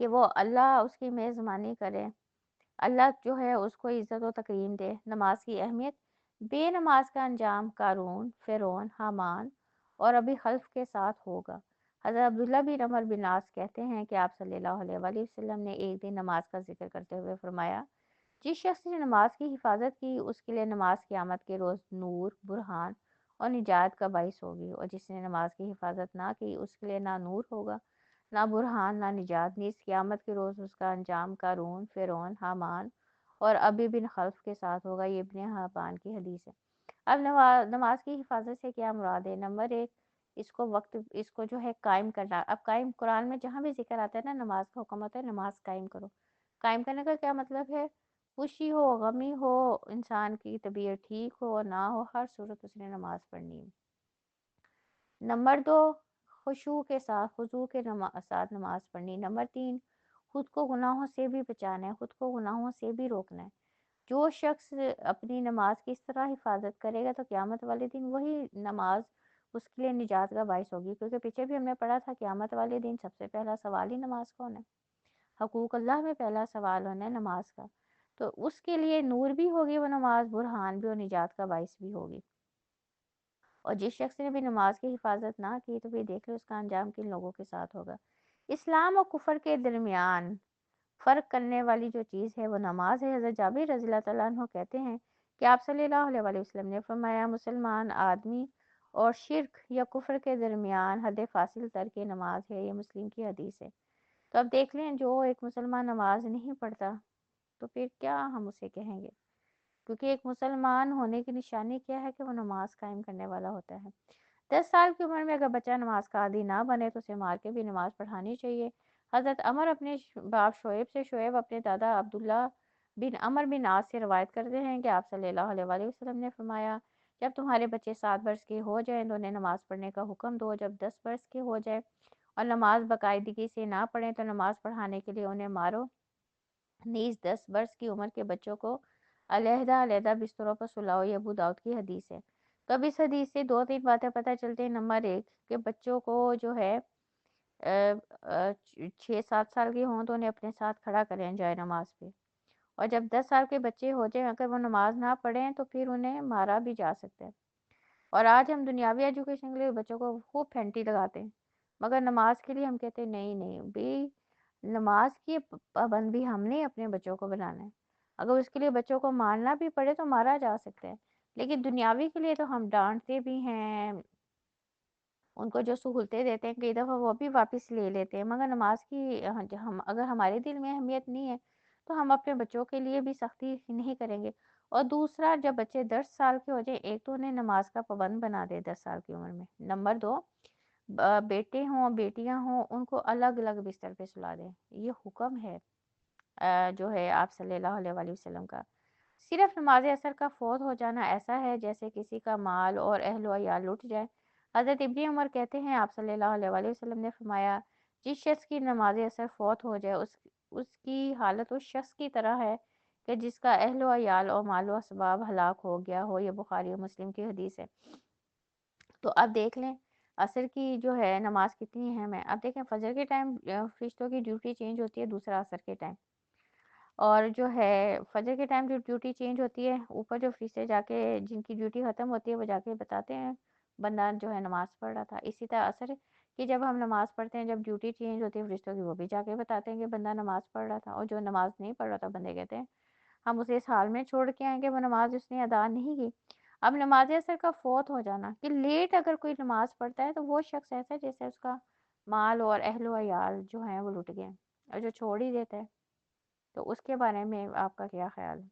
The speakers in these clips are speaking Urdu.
کہ وہ اللہ اس کی میزبانی کرے، اللہ جو ہے اس کو عزت و تکریم دے۔ نماز کی اہمیت: بے نماز کا انجام قارون، فرعون، حامان اور ابی خلف کے ساتھ ہوگا۔ حضرت عبداللہ بن عمر بن عاص کہتے ہیں کہ آپ صلی اللہ علیہ وآلہ وسلم نے ایک دن نماز کا ذکر کرتے ہوئے فرمایا، جس شخص نے نماز کی حفاظت کی اس کے لیے نماز قیامت کے روز نور، برہان اور نجات کا باعث ہوگی، اور جس نے نماز کی حفاظت نہ کی اس کے لیے نہ نور ہوگا، نہ برہان، نہ نجات، نیز قیامت کے روز اس کا انجام قارون، فرعون، حامان اور ابی بن خلف کے ساتھ ہوگا۔ یہ ابن حبان کی حدیث ہے۔ اب نماز کی حفاظت سے کیا مراد ہے؟ نمبر ایک، اس کو جو ہے قائم کرنا۔ اب قائم، قرآن میں جہاں بھی ذکر آتا ہے نا نماز کا حکم ہوتا ہے نماز قائم کرو۔ قائم کرنے کا کیا مطلب ہے؟ خوشی ہو، غمی ہو، انسان کی طبیعت ٹھیک ہو اور نہ ہو، ہر صورت اس نے نماز پڑھنی ہے۔ نمبر دو، خضوع کے ساتھ نماز پڑھنی۔ نمبر تین، خود کو گناہوں سے بھی بچانا ہے، خود کو گناہوں سے بھی روکنا ہے۔ جو شخص اپنی نماز کی اس طرح حفاظت کرے گا تو قیامت والے دن وہی نماز اس کے لیے نجات کا باعث ہوگی، کیونکہ پیچھے بھی ہم نے پڑھا تھا قیامت والے دن سب سے پہلا سوال ہی نماز کا ہونا ہے، حقوق اللہ میں پہلا سوال ہونا ہے نماز کا، تو اس کے لیے نور بھی ہوگی وہ نماز، برہان بھی اور نجات کا باعث بھی ہوگی۔ اور جس شخص نے بھی نماز کی حفاظت نہ کی تو پھر دیکھ لو اس کا انجام کن لوگوں کے ساتھ ہوگا۔ اسلام اور کفر کے درمیان فرق کرنے والی جو چیز ہے وہ نماز ہے۔ حضرت جابر رضی اللہ تعالیٰ عنہ کہتے ہیں کہ آپ صلی اللہ علیہ وآلہ وسلم نے فرمایا، مسلمان آدمی اور شرک یا کفر کے درمیان حد فاصل ترک نماز ہے۔ یہ مسلم کی حدیث ہے۔ تو اب دیکھ لیں جو ایک مسلمان نماز نہیں پڑھتا تو پھر کیا ہم اسے کہیں گے؟ کیونکہ ایک مسلمان ہونے کی نشانی کیا ہے کہ وہ نماز قائم کرنے والا ہوتا ہے۔ 10 سال کی عمر میں اگر بچہ نماز کا عادی نہ بنے تو اسے مار کے بھی نماز پڑھانی چاہیے۔ حضرت عمر اپنے باپ شعیب سے، شعیب اپنے دادا عبداللہ بن عمر بن عاص سے روایت کرتے ہیں کہ آپ صلی اللہ علیہ وآلہ وسلم نے فرمایا، جب تمہارے بچے 7 برس کے ہو جائیں تو انہیں نماز پڑھنے کا حکم دو، جب 10 برس کے ہو جائے اور نماز باقاعدگی سے نہ پڑھیں تو نماز پڑھانے کے لیے انہیں مارو۔ نیز 10 برس کی عمر کے بچوں کو علیحدہ علیحدہ بستروں پر سلاؤ۔ یہ ابو داؤد کی حدیث ہے۔ تو اب اس حدیث سے 2-3 باتیں پتہ چلتے ہیں۔ نمبر ایک کہ بچوں کو جو ہے 6-7 سال کے ہوں تو انہیں اپنے ساتھ کھڑا کریں جائے نماز پہ، اور جب 10 سال کے بچے ہو جائیں اگر وہ نماز نہ پڑھیں تو پھر انہیں مارا بھی جا سکتا ہے۔ اور آج ہم دنیاوی ایجوکیشن کے لیے بچوں کو خوب پھینٹی لگاتے ہیں، مگر نماز کے لیے ہم کہتے ہیں نہیں نہیں بھی، نماز کی پابند بھی ہم نے اپنے بچوں کو بنانا ہے۔ اگر اس کے لیے بچوں کو مارنا بھی پڑے تو مارا جا سکتا ہے، لیکن دنیاوی کے لیے تو ہم ڈانٹتے بھی ہیں، ان کو جو سہولتیں دیتے ہیں کئی دفعہ وہ بھی واپس لے لیتے ہیں، مگر نماز کی ہم اگر ہمارے دل میں اہمیت نہیں ہے تو ہم اپنے بچوں کے لیے بھی سختی نہیں کریں گے۔ اور دوسرا، جب بچے 10 سال کے ہو جائیں ایک تو انہیں نماز کا پابند بنا دے 10 سال کی عمر میں۔ نمبر دو، بیٹے ہوں بیٹیاں ہوں ان کو الگ الگ بستر پہ سلا دیں، یہ حکم ہے جو ہے آپ صلی اللہ علیہ وآلہ وسلم کا۔ صرف نماز اثر کا فوت ہو جانا ایسا ہے جیسے کسی کا مال اور اہل و عیال لٹ جائے۔ حضرت ابن عمر کہتے ہیں آپ صلی اللہ علیہ وآلہ وسلم نے فرمایا، جس شخص کی نماز اثر فوت ہو جائے اس کی حالت اس شخص کی طرح ہے کہ جس کا اہل و عیال اور مال و اسباب ہلاک ہو گیا ہو۔ یہ بخاری و مسلم کی حدیث ہے۔ تو اب دیکھ لیں عصر کی جو ہے نماز کتنی اہم ہے۔ اب دیکھیں فجر کے ٹائم فرشتوں کی ڈیوٹی چینج ہوتی ہے، دوسرا عصر کے ٹائم، اور جو ہے فجر کے ٹائم جو ڈیوٹی چینج ہوتی ہے اوپر جو فرشتے جا کے جن کی ڈیوٹی ختم ہوتی ہے وہ جا کے بتاتے ہیں بندہ جو ہے نماز پڑھ رہا تھا۔ اسی طرح عصر کی جب ہم نماز پڑھتے ہیں، جب ڈیوٹی چینج ہوتی ہے فرشتوں کی، وہ بھی جا کے بتاتے ہیں کہ بندہ نماز پڑھ رہا تھا، اور جو نماز نہیں پڑھ رہا تھا بندے کہتے ہیں ہم اسے اس حال میں چھوڑ کے آئیں گے وہ نماز اس نے ادا نہیں کی۔ اب نماز اثر کا فوت ہو جانا کہ لیٹ اگر کوئی نماز پڑھتا ہے تو وہ شخص ایسا ہے جیسے اس کا مال اور اہل و عیال جو ہیں وہ لٹ گئے، اور جو چھوڑ ہی دیتا ہے تو اس کے بارے میں آپ کا کیا خیال ہے؟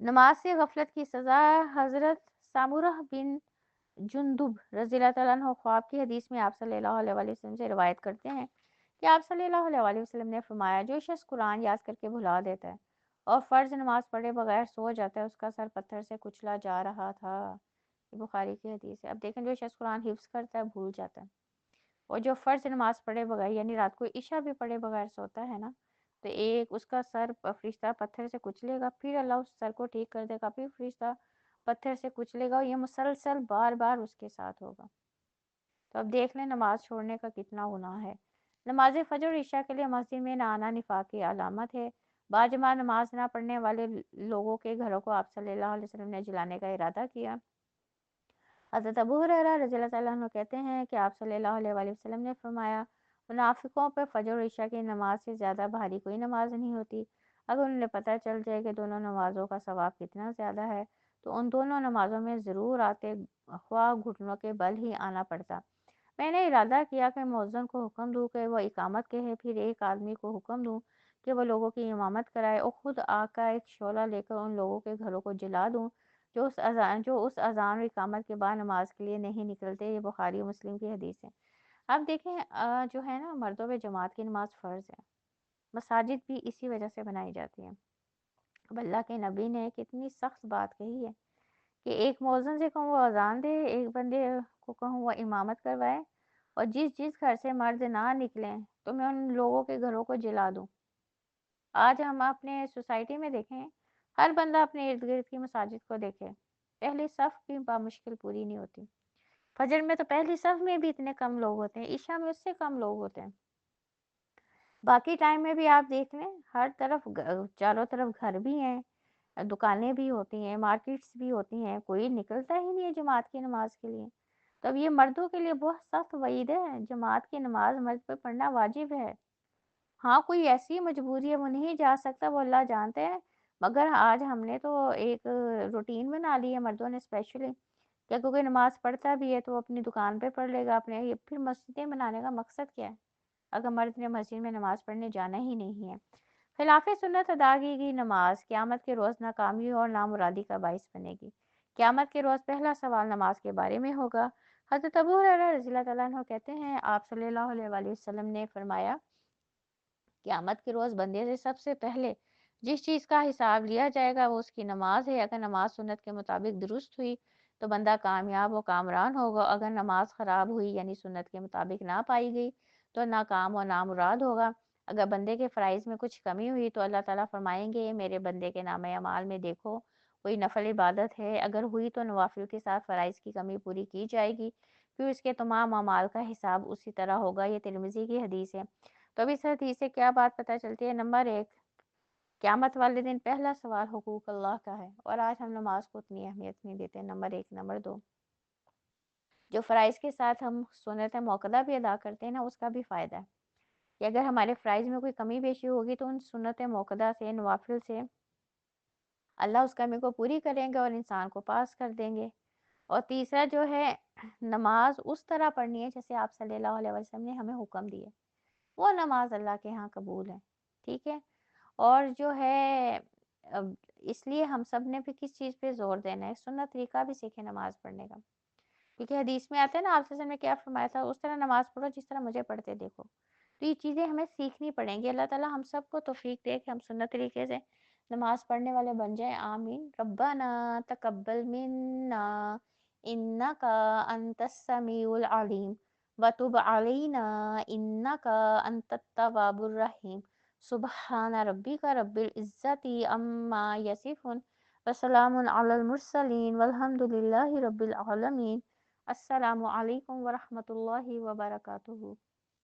نماز سے غفلت کی سزا۔ حضرت سامورہ بن جندب رضی اللہ تعالیٰ عنہ خواب کی حدیث میں آپ صلی اللہ علیہ وآلہ وسلم سے روایت کرتے ہیں کہ آپ صلی اللہ علیہ وآلہ وسلم نے فرمایا، جو شخص قرآن یاد کر کے بھلا دیتا ہے اور فرض نماز پڑھے بغیر سو جاتا ہے اس کا سر پتھر سے کچلا جا رہا تھا۔ یہ بخاری کی حدیث ہے۔ اب دیکھیں جو شخص قرآن حفظ کرتا ہے بھول جاتا ہے، اور جو فرض نماز پڑھے بغیر یعنی رات کو عشاء بھی پڑھے بغیر سوتا ہے نا تو ایک اس کا سر فرشتہ پتھر سے کچلے گا، پھر اللہ اس سر کو ٹھیک کر دے گا، پھر فرشتہ پتھر سے کچلے گا، اور یہ مسلسل بار بار اس کے ساتھ ہوگا۔ تو اب دیکھ لیں نماز چھوڑنے کا کتنا گناہ ہے۔ نماز فجر اور عشاء کے لیے مسجد میں نہ آنا نفاق کی علامت ہے۔ باجماعت نماز نہ پڑھنے والے لوگوں کے گھروں کو آپ صلی اللہ علیہ وسلم نے جلانے کا ارادہ کیا۔ حضرت ابو ہریرہ رضی اللہ تعالیٰ عنہ کہتے ہیں کہ آپ صلی اللہ علیہ وآلہ وسلم نے فرمایا، منافقوں پر فجر اور عشاء کی نماز سے زیادہ بھاری کوئی نماز نہیں ہوتی۔ اگر انہیں پتہ چل جائے کہ دونوں نمازوں کا ثواب کتنا زیادہ ہے تو ان دونوں نمازوں میں ضرور آتے، خواہ گھٹنوں کے بل ہی آنا پڑتا۔ میں نے ارادہ کیا کہ مؤذن کو حکم دوں کہ وہ اقامت کہے، پھر ایک آدمی کو حکم دوں کہ وہ لوگوں کی امامت کرائے، اور خود آ کر ایک شعلہ لے کر ان لوگوں کے گھروں کو جلا دوں جو اس اذان اور اقامت کے بعد نماز کے لیے نہیں نکلتے۔ یہ بخاری و مسلم کی حدیث ہے۔ اب دیکھیں جو ہے نا، مردوں پہ جماعت کی نماز فرض ہے۔ مساجد بھی اسی وجہ سے بنائی جاتی ہیں۔ اب اللہ کے نبی نے کتنی سخت بات کہی ہے کہ ایک مؤذن سے کہوں وہ اذان دے، ایک بندے کو کہوں وہ امامت کروائے، اور جس گھر سے مرد نہ نکلیں تو میں ان لوگوں کے گھروں کو جلا دوں۔ آج ہم اپنے سوسائٹی میں دیکھیں، ہر بندہ اپنے ارد گرد کی مساجد کو دیکھے، پہلی صف بھی بامشکل پوری نہیں ہوتی۔ فجر میں تو پہلی صف میں بھی اتنے کم لوگ ہوتے ہیں، عشاء میں اس سے کم لوگ ہوتے ہیں۔ باقی ٹائم میں بھی آپ دیکھ لیں، ہر طرف چاروں طرف گھر بھی ہیں، دکانیں بھی ہوتی ہیں، مارکیٹس بھی ہوتی ہیں، کوئی نکلتا ہی نہیں ہے جماعت کی نماز کے لیے۔ تو اب یہ مردوں کے لیے بہت سخت وعید ہے، جماعت کی نماز مرد پہ پڑھنا واجب ہے۔ ہاں کوئی ایسی مجبوری ہے وہ نہیں جا سکتا، وہ اللہ جانتے ہیں، مگر آج ہم نے تو ایک روٹین بنا لی ہے مردوں نے اسپیشلی، کہ کوئی نماز پڑھتا بھی ہے تو وہ اپنی دکان پہ پڑھ لے گا اپنے، پھر مسجدیں بنانے کا مقصد کیا ہے اگر مرد نے مسجد میں نماز پڑھنے جانا ہی نہیں ہے؟ خلاف سنت ادا کی گئی نماز قیامت کے روز ناکامی اور نامرادی کا باعث بنے گی۔ قیامت کے روز پہلا سوال نماز کے بارے میں ہوگا۔ حضرت ابو ہریرہ رضی اللہ تعالیٰ عنہ کہتے ہیں، آپ صلی اللہ علیہ وآلہ وسلم نے فرمایا، قیامت کے روز بندے سے سب سے پہلے جس چیز کا حساب لیا جائے گا وہ اس کی نماز ہے۔ اگر نماز سنت کے مطابق درست ہوئی تو بندہ کامیاب و کامران ہوگا، اگر نماز خراب ہوئی یعنی سنت کے مطابق نہ پائی گئی تو ناکام و نامراد ہوگا۔ اگر بندے کے فرائض میں کچھ کمی ہوئی تو اللہ تعالیٰ فرمائیں گے، میرے بندے کے نامہ اعمال میں دیکھو کوئی نفل عبادت ہے، اگر ہوئی تو نوافل کے ساتھ فرائض کی کمی پوری کی جائے گی، پھر اس کے تمام اعمال کا حساب اسی طرح ہوگا۔ یہ ترمذی کی حدیث ہے۔ تو اب اس حدیث سے کیا بات پتہ چلتی ہے؟ نمبر ایک، قیامت والے دن پہلا سوال حقوق اللہ کا ہے، اور آج ہم نماز کو اتنی اہمیت نہیں دیتے، نمبر ایک۔ نمبر دو، جو فرائض کے ساتھ ہم سنت موقدہ بھی ادا کرتے ہیں نا، اس کا بھی فائدہ ہے کہ اگر ہمارے فرائض میں کوئی کمی بیشی ہوگی تو ان سنت موقدہ سے، نوافل سے اللہ اس کمی کو پوری کریں گے اور انسان کو پاس کر دیں گے۔ اور تیسرا جو ہے، نماز اس طرح پڑھنی ہے جیسے آپ صلی اللہ علیہ وسلم نے ہمیں حکم دیے، وہ نماز اللہ کے ہاں قبول ہے، ٹھیک ہے۔ اور جو ہے اس لیے ہم سب نے بھی کس چیز پہ زور دینا ہے؟ سنت طریقہ بھی سیکھیں نماز پڑھنے کا، کیونکہ حدیث میں آتا ہے نا، آپ صلی اللہ علیہ وسلم نے کیا فرمایا تھا، اس طرح نماز پڑھو جس طرح مجھے پڑھتے دیکھو۔ تو یہ چیزیں ہمیں سیکھنی پڑیں گی۔ اللہ تعالیٰ ہم سب کو توفیق دے کہ ہم سنت طریقے سے نماز پڑھنے والے بن جائیں، آمین۔ ربنا تقبل منا انک انت السمیع العلیم وتب علینا انک انت التواب الرحیم۔ سبحان ربک رب العزت عما یصفون وسلام علی المرسلین والحمد للہ رب العالمین۔ السلام علیکم ورحمۃ اللہ وبرکاتہ۔